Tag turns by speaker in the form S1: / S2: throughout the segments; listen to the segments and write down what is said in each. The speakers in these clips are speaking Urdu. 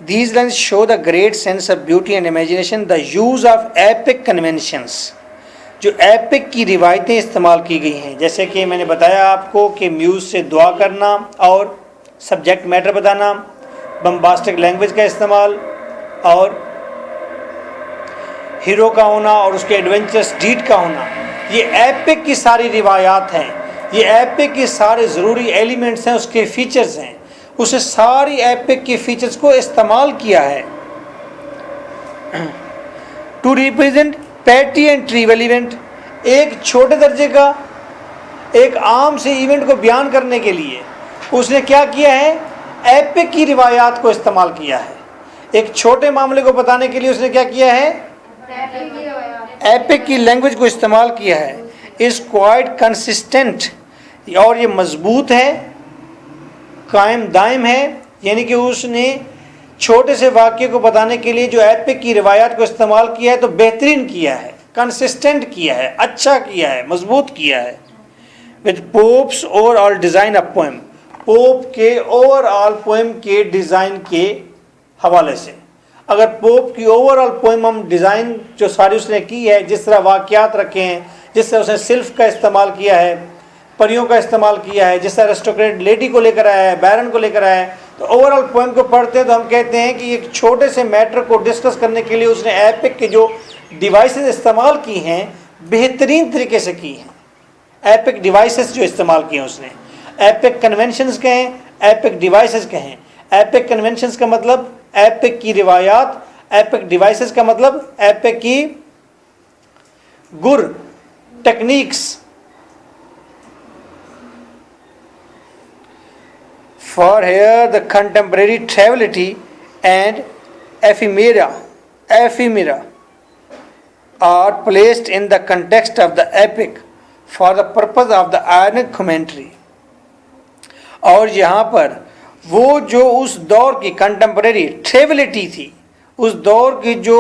S1: These lines show the great sense of beauty and imagination. The use of epic conventions. جو ایپک کی روایتیں استعمال کی گئی ہیں، جیسے کہ میں نے بتایا آپ کو کہ میوز سے دعا کرنا اور سبجیکٹ میٹر بتانا، بمباسٹک لینگویج کا استعمال اور ہیرو کا ہونا اور اس کے ایڈونچرس ڈیڈ کا ہونا، یہ ایپک کی ساری روایات ہیں، یہ ایپک کے سارے ضروری ایلیمنٹس ہیں، اس کے فیچرز ہیں، اسے ساری ایپک کے فیچرز کو استعمال کیا ہے ٹو ریپرزینٹ پیٹی اینڈ ٹریول ایونٹ، ایک چھوٹے درجے کا ایک عام سے ایونٹ کو بیان کرنے کے لیے اس نے کیا کیا ہے، ایپک کی روایات کو استعمال کیا ہے. ایک چھوٹے معاملے کو بتانے کے لیے اس نے کیا کیا ہے، ایپک کی لینگویج کو استعمال کیا ہے. از کوائٹ کنسسٹنٹ، اور یہ مضبوط ہے، قائم دائم ہے، یعنی کہ اس نے چھوٹے سے واقعے کو بتانے کے لیے جو ایپک کی روایات کو استعمال کیا ہے تو بہترین کیا ہے، کنسسٹنٹ کیا ہے، اچھا کیا ہے، مضبوط کیا ہے. With Pope's overall design of poem, Pope کے اوور آل پوئم کے ڈیزائن کے حوالے سے. اگر پوپ کی اوور آل پوئم ہم ڈیزائن جو ساری اس نے کی ہے، جس طرح واقعات رکھے ہیں، جس طرح اس نے سلف کا استعمال کیا ہے، پریوں کا استعمال کیا ہے، جس طرح ریسٹوکریٹ لیڈی کو لے کر آیا ہے، بیرن کو لے کر آیا ہے، تو اوور آل پوئم کو پڑھتے ہیں تو ہم کہتے ہیں کہ ایک چھوٹے سے میٹر کو ڈسکس کرنے کے لیے اس نے ایپک کے جو ڈیوائسز استعمال کی ہیں بہترین طریقے سے کی ہیں. ایپک ڈیوائسز جو استعمال کیے ہیں اس نے، ایپک کنونشنز کہیں، ایپک ڈیوائسز کہیں. ایپک کنونشنز کا مطلب ایپک کی روایات، ایپک ڈیوائسز کا مطلب ایپک کی گر techniques. For here the contemporary triviality and ephemera are placed in the context of the epic for the purpose of the ironic commentary. اور یہاں پر وہ جو اس دور کی کنٹمپریری ٹریولٹی تھی، اس دور کی جو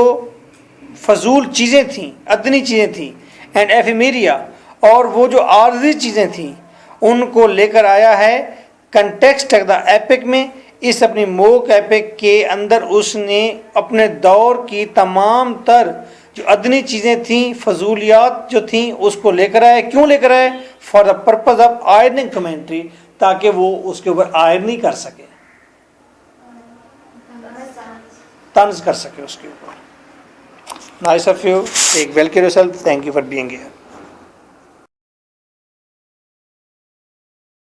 S1: فضول چیزیں تھیں، ادنی چیزیں تھیں، اینڈ ایفیمیریا، اور وہ جو عارضی چیزیں تھیں، ان کو لے کر آیا ہے کنٹیکسٹ دا ایپک میں. اس اپنی موک ایپک کے اندر اس نے اپنے دور کی تمام تر جو ادنی چیزیں تھیں، فضولیات جو تھیں، اس کو لے کر آئے. کیوں لے کر آئے؟ For the purpose of ironing commentary, تاکہ وہ اس کے اوپر آئرنی کر سکے، طنز کر سکے اس کے اوپر. Nice of you. Take well care yourself. Thank you for being hair.